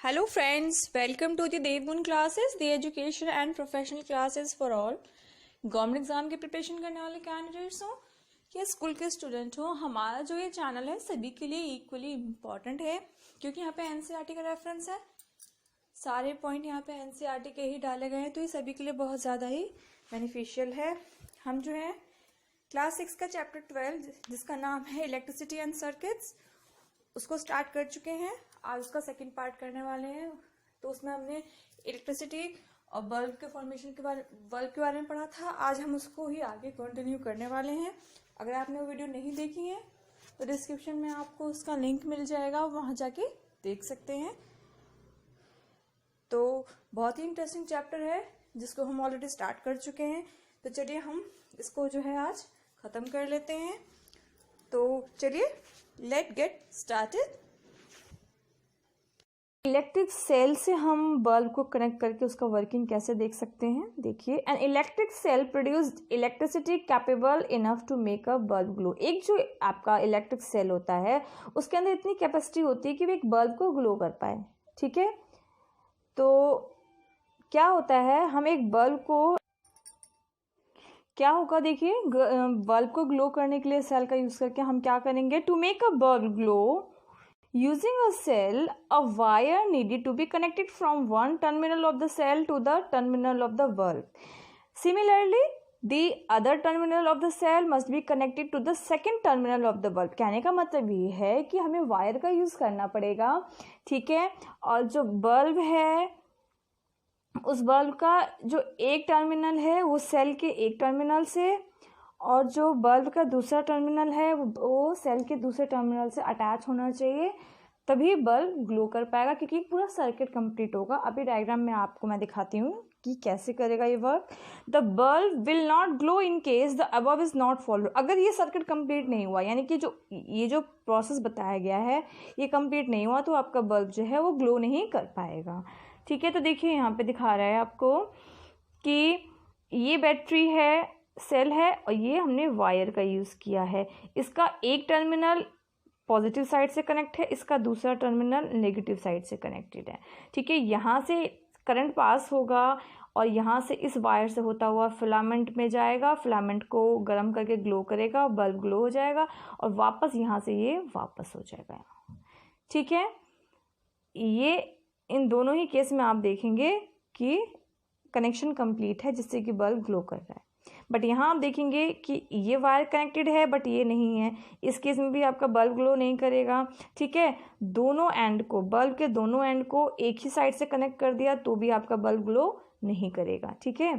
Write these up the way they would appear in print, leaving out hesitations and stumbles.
Hello friends, welcome to the Devgun classes, the education and professional classes for all. Government exam की preparation करने वाले candidates हो या school के student हो, हमारा जो ये चैनल है सभी के लिए इक्वली इम्पॉर्टेंट है क्योंकि यहाँ पे एनसीईआरटी का रेफरेंस है। सारे पॉइंट यहाँ पे एनसीईआरटी के ही डाले गए हैं, तो ये सभी के लिए बहुत ज़्यादा ही बेनिफिशियल है। हम जो है क्लास 6 का चैप्टर 12 जिसका नाम है इलेक्ट्रिसिटी एंड सर्किट्स, उसको स्टार्ट कर चुके हैं। आज उसका सेकंड पार्ट करने वाले हैं। तो उसमें हमने इलेक्ट्रिसिटी और बल्ब के फॉर्मेशन के बारे में पढ़ा था। आज हम उसको ही आगे कंटिन्यू करने वाले हैं। अगर आपने वो वीडियो नहीं देखी है तो डिस्क्रिप्शन में आपको उसका लिंक मिल जाएगा, वहां जाके देख सकते हैं। तो बहुत ही इंटरेस्टिंग चैप्टर है जिसको हम ऑलरेडी स्टार्ट कर चुके हैं। तो चलिए हम इसको जो है आज खत्म कर लेते हैं। तो चलिए let get started. Electric cell से हम बल्ब को कनेक्ट करके उसका वर्किंग कैसे देख सकते हैं। देखिए, an electric cell produced electricity capable enough to make a bulb glow. एक जो आपका इलेक्ट्रिक सेल होता है उसके अंदर इतनी कैपेसिटी होती है कि वो एक बल्ब को ग्लो कर पाए। ठीक है, तो क्या होता है, हम एक बल्ब को क्या होगा, देखिए बल्ब को ग्लो करने के लिए सेल का यूज करके हम क्या करेंगे, to make a bulb glow using a cell, a wire needed to be connected from one terminal of the cell to the terminal of the bulb. Similarly, the other terminal of the cell must be connected to the second terminal of the bulb. कहने का मतलब ये है कि हमें wire का use करना पड़ेगा। ठीक है, और जो बल्ब है उस बल्ब का जो एक टर्मिनल है वो सेल के एक टर्मिनल से, और जो बल्ब का दूसरा टर्मिनल है वो सेल के दूसरे टर्मिनल से अटैच होना चाहिए, तभी बल्ब ग्लो कर पाएगा, क्योंकि पूरा सर्किट कंप्लीट होगा। अभी डायग्राम में आपको मैं दिखाती हूँ कि कैसे करेगा ये work. The bulb will not glow in case the above is not follow. अगर ये सर्किट कंप्लीट नहीं हुआ, यानी कि जो प्रोसेस बताया गया है ये कंप्लीट नहीं हुआ, तो आपका बल्ब जो है वो ग्लो नहीं कर पाएगा। ठीक है, तो देखिए यहाँ पे दिखा रहा है आपको कि ये बैटरी है, सेल है, और ये हमने वायर का यूज़ किया है। इसका एक टर्मिनल पॉजिटिव साइड से कनेक्ट है, इसका दूसरा टर्मिनल नेगेटिव साइड से कनेक्टेड है। ठीक है, यहाँ से करंट पास होगा और यहाँ से इस वायर से होता हुआ फिलामेंट में जाएगा, फिलामेंट को गर्म करके ग्लो करेगा, बल्ब ग्लो हो जाएगा, और वापस यहाँ से ये वापस हो जाएगा। ठीक है, ये इन दोनों ही केस में आप देखेंगे कि कनेक्शन कंप्लीट है जिससे कि बल्ब ग्लो कर रहा है। बट यहाँ आप देखेंगे कि ये वायर कनेक्टेड है बट ये नहीं है, इस केस में भी आपका बल्ब ग्लो नहीं करेगा। ठीक है, दोनों एंड को, बल्ब के दोनों एंड को एक ही साइड से कनेक्ट कर दिया तो भी आपका बल्ब ग्लो नहीं करेगा। ठीक है,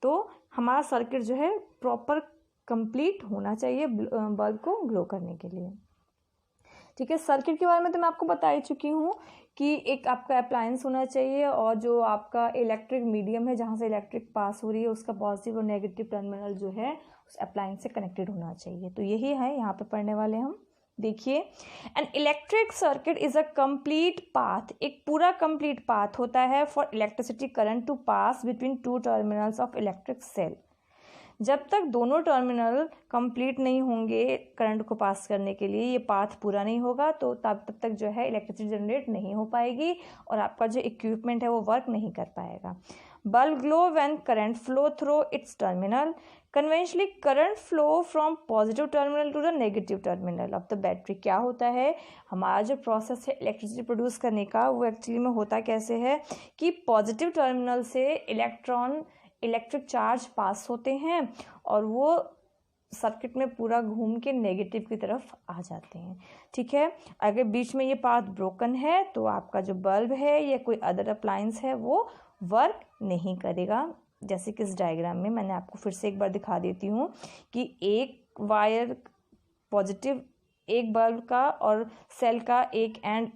तो हमारा सर्किट जो है प्रॉपर कंप्लीट होना चाहिए बल्ब को ग्लो करने के लिए। ठीक है, सर्किट के बारे में तो मैं आपको बता ही चुकी हूँ कि एक आपका अप्लायंस होना चाहिए, और जो आपका इलेक्ट्रिक मीडियम है जहाँ से इलेक्ट्रिक पास हो रही है उसका पॉजिटिव और नेगेटिव टर्मिनल जो है उस अप्लायंस से कनेक्टेड होना चाहिए। तो यही है यहाँ पे पढ़ने वाले हम। देखिए, an electric circuit is a complete path. एक पूरा कंप्लीट पाथ होता है for electricity current to pass between two terminals of electric cell. जब तक दोनों टर्मिनल कंप्लीट नहीं होंगे करंट को पास करने के लिए, ये पाथ पूरा नहीं होगा, तो तब तक जो है इलेक्ट्रिसिटी जनरेट नहीं हो पाएगी और आपका जो इक्विपमेंट है वो वर्क नहीं कर पाएगा। Bulb glow when current flow through its terminal. Conventionally current flow from positive terminal to the negative terminal of the battery. क्या होता है, हमारा जो प्रोसेस है इलेक्ट्रिसिटी प्रोड्यूस करने का वो एक्चुअली में होता कैसे है कि पॉजिटिव टर्मिनल से इलेक्ट्रिक चार्ज पास होते हैं और वो सर्किट में पूरा घूम के नेगेटिव की तरफ आ जाते हैं। ठीक है, अगर बीच में ये पाथ ब्रोकन है तो आपका जो बल्ब है या कोई अदर अप्लायंस है वो वर्क नहीं करेगा। जैसे कि इस डायग्राम में मैंने आपको फिर से एक बार दिखा देती हूँ कि एक वायर पॉजिटिव, एक बल्ब का और सेल का एक एंड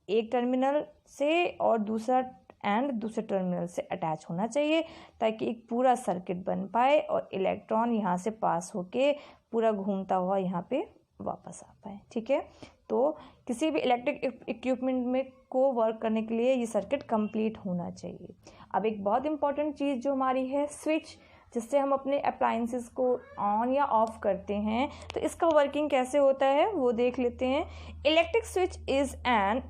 एक टर्मिनल से और दूसरा एंड दूसरे टर्मिनल से अटैच होना चाहिए ताकि एक पूरा सर्किट बन पाए और इलेक्ट्रॉन यहाँ से पास होके पूरा घूमता हुआ यहाँ पे वापस आ पाए। ठीक है, तो किसी भी इलेक्ट्रिक इक्विपमेंट में को वर्क करने के लिए ये सर्किट कंप्लीट होना चाहिए। अब एक बहुत इंपॉर्टेंट चीज़ जो हमारी है स्विच, जिससे हम अपने अप्लायंसेस को ऑन या ऑफ करते हैं, तो इसका वर्किंग कैसे होता है वो देख लेते हैं। Electric switch is an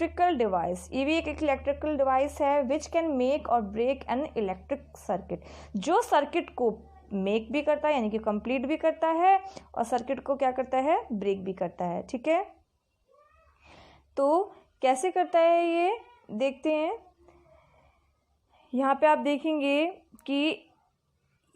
electrical device, ये भी एक इलेक्ट्रिकल डिवाइस है विच कैन मेक और ब्रेक एन इलेक्ट्रिक सर्किट, जो सर्किट को मेक भी करता है यानी कि कंप्लीट भी करता है और सर्किट को क्या करता है, ब्रेक भी करता है। ठीक है, तो कैसे करता है ये देखते हैं। यहाँ पे आप देखेंगे कि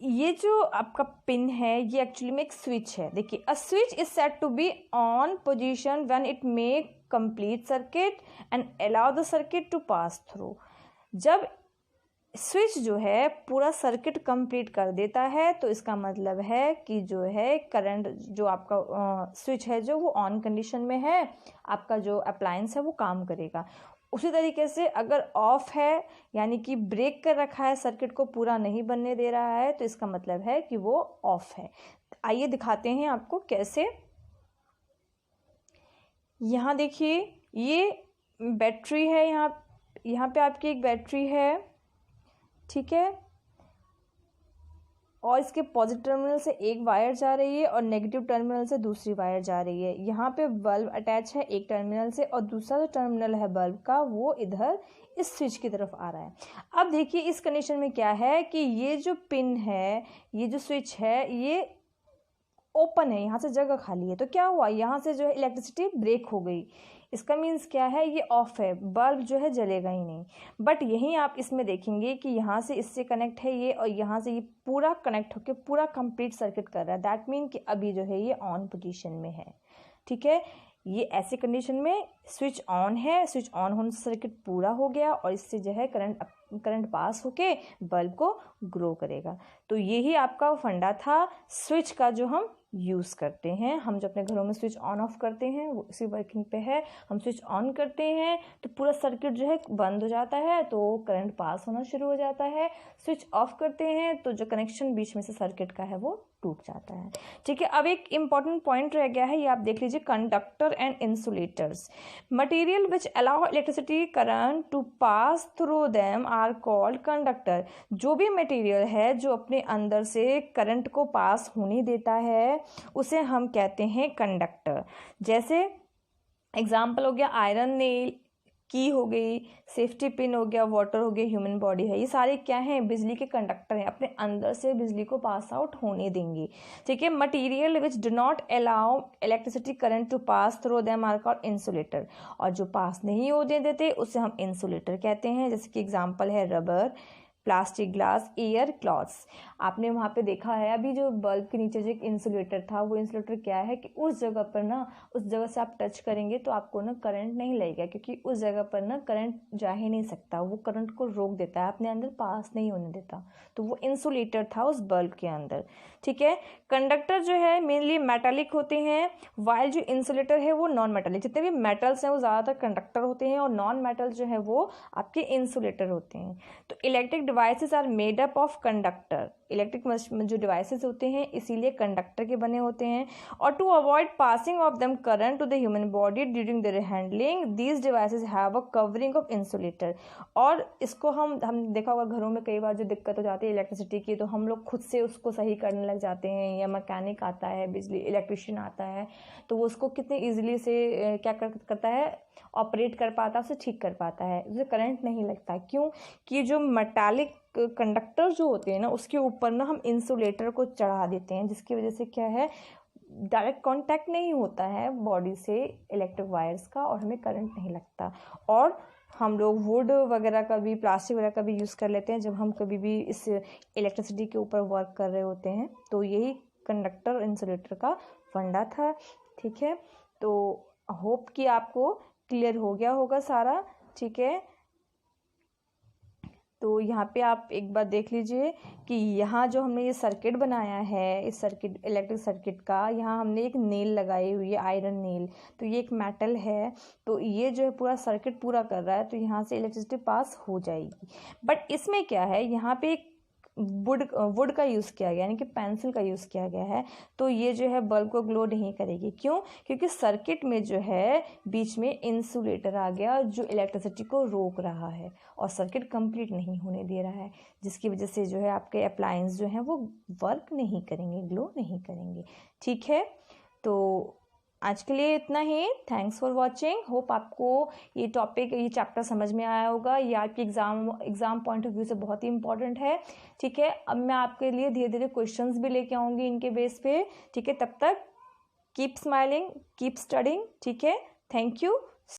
ये जो आपका पिन है ये एक्चुअली में एक स्विच है। देखिए, a switch is set to be on position when it make complete circuit and allow the circuit to pass through. जब स्विच जो है पूरा सर्किट कंप्लीट कर देता है तो इसका मतलब है कि जो है करंट, जो आपका स्विच है जो वो ऑन कंडीशन में है, आपका जो अप्लायंस है वो काम करेगा। उसी तरीके से अगर ऑफ है यानी कि ब्रेक कर रखा है, सर्किट को पूरा नहीं बनने दे रहा है, तो इसका मतलब है कि वो ऑफ है। आइए दिखाते हैं आपको कैसे। यहाँ देखिए, ये बैटरी है, यहाँ पे आपकी एक बैटरी है। ठीक है, और इसके पॉजिटिव टर्मिनल से एक वायर जा रही है और नेगेटिव टर्मिनल से दूसरी वायर जा रही है। यहाँ पे बल्ब अटैच है एक टर्मिनल से और दूसरा जो टर्मिनल है बल्ब का वो इधर इस स्विच की तरफ आ रहा है। अब देखिए इस कंडीशन में क्या है कि ये जो पिन है, ये जो स्विच है, ये ओपन है, यहाँ से जगह खाली है, तो क्या हुआ, यहाँ से जो है इलेक्ट्रिसिटी ब्रेक हो गई। इसका मीन्स क्या है, ये ऑफ है, बल्ब जो है जलेगा ही नहीं। बट यहीं आप इसमें देखेंगे कि यहाँ से इससे कनेक्ट है ये और यहाँ से ये पूरा कनेक्ट होकर पूरा कंप्लीट सर्किट कर रहा है। दैट मीन कि अभी जो है ये ऑन पोजीशन में है। ठीक है, ये ऐसे कंडीशन में स्विच ऑन है, स्विच ऑन होने से सर्किट पूरा हो गया और इससे जो है करंट पास होके बल्ब को ग्रो करेगा। तो यही आपका फंडा था स्विच का जो हम यूज़ करते हैं। हम जो अपने घरों में स्विच ऑन ऑफ करते हैं वो इसी वर्किंग पे है। हम स्विच ऑन करते हैं तो पूरा सर्किट जो है बंद हो जाता है, तो करंट पास होना शुरू हो जाता है। स्विच ऑफ करते हैं तो जो कनेक्शन बीच में से सर्किट का है वो टूट जाता है। ठीक है, अब एक इम्पॉर्टेंट पॉइंट रह गया है, ये आप देख लीजिए, conductor and insulators. Material which allow electricity current to pass through them are called conductor. जो भी मटेरियल है जो अपने अंदर से करंट को पास होने देता है उसे हम कहते हैं कंडक्टर। जैसे एग्जाम्पल हो गया आयरन नेल, की हो गई, सेफ्टी पिन हो गया, वाटर हो गया, ह्यूमन बॉडी है, ये सारे क्या हैं, बिजली के कंडक्टर हैं, अपने अंदर से बिजली को पास आउट होने देंगे। ठीक है, material which do not allow electricity current to pass through them are called insulator. और जो पास नहीं होने देते उसे हम इंसुलेटर कहते हैं। जैसे कि एग्जाम्पल है rubber, plastic, glass, air, clothes. आपने वहाँ पे देखा है अभी जो बल्ब के नीचे जो एक इंसुलेटर था, वो इंसुलेटर क्या है कि उस जगह पर ना, उस जगह से आप टच करेंगे तो आपको ना करंट नहीं लगेगा, क्योंकि उस जगह पर ना करंट जा ही नहीं सकता, वो करंट को रोक देता है, अपने अंदर पास नहीं होने देता। तो वो इंसुलेटर था उस बल्ब के अंदर। ठीक है, कंडक्टर जो है मेनली मेटालिक होते हैं, वाइल जो इंसुलेटर है वो नॉन मेटालिक। जितने भी मेटल्स हैं वो ज़्यादातर कंडक्टर होते हैं और नॉन मेटल जो है वो आपके इंसुलेटर होते हैं। तो electric devices are made up of conductor. Electric जो डिवाइसेस होते हैं इसीलिए कंडक्टर के बने होते हैं। और to avoid passing of them current to the human body during their handling, these devices have a covering of insulator. और इसको हम देखा होगा घरों में कई बार जो दिक्कत हो जाती है इलेक्ट्रिसिटी की, तो हम लोग खुद से उसको सही करने लग जाते हैं, या मैकेनिक आता है, बिजली इलेक्ट्रिशियन आता है, तो वो उसको कितने ईजिली से क्या करता है, ऑपरेट कर पाता है, उसे ठीक कर पाता है, उसे करंट नहीं लगता। क्यों कि जो मेटालिक कंडक्टर जो होते हैं ना उसके ऊपर ना हम इंसुलेटर को चढ़ा देते हैं, जिसकी वजह से क्या है, डायरेक्ट कांटेक्ट नहीं होता है बॉडी से इलेक्ट्रिक वायर्स का और हमें करंट नहीं लगता। और हम लोग वुड वगैरह का भी, प्लास्टिक वगैरह का भी यूज़ कर लेते हैं जब हम कभी भी इस इलेक्ट्रिसिटी के ऊपर वर्क कर रहे होते हैं। तो यही कंडक्टर इंसुलेटर का फंडा था। ठीक है, तो होप कि आपको क्लियर हो गया होगा सारा। ठीक है, तो यहाँ पे आप एक बार देख लीजिए कि यहाँ जो हमने ये सर्किट बनाया है, इस सर्किट इलेक्ट्रिक सर्किट का, यहाँ हमने एक नेल लगाई हुई है, आयरन नेल। तो ये एक मेटल है, तो ये जो है पूरा सर्किट पूरा कर रहा है, तो यहाँ से इलेक्ट्रिसिटी पास हो जाएगी। बट इसमें क्या है, यहाँ पे एक वुड का यूज़ किया गया, यानी कि पेंसिल का यूज़ किया गया है। तो ये जो है बल्ब को ग्लो नहीं करेगी। क्यों? क्योंकि सर्किट में जो है बीच में इंसुलेटर आ गया जो इलेक्ट्रिसिटी को रोक रहा है और सर्किट कंप्लीट नहीं होने दे रहा है, जिसकी वजह से जो है आपके अप्लायंस जो हैं वो वर्क नहीं करेंगे, ग्लो नहीं करेंगे। ठीक है, तो आज के लिए इतना ही। Thanks for watching. होप आपको ये टॉपिक, ये चैप्टर समझ में आया होगा। ये आपकी एग्ज़ाम पॉइंट ऑफ व्यू से बहुत ही इंपॉर्टेंट है। ठीक है, अब मैं आपके लिए धीरे धीरे क्वेश्चंस भी लेके आऊँगी इनके बेस पे। ठीक है, तब तक कीप स्माइलिंग, कीप स्टडिंग। ठीक है, थैंक यू।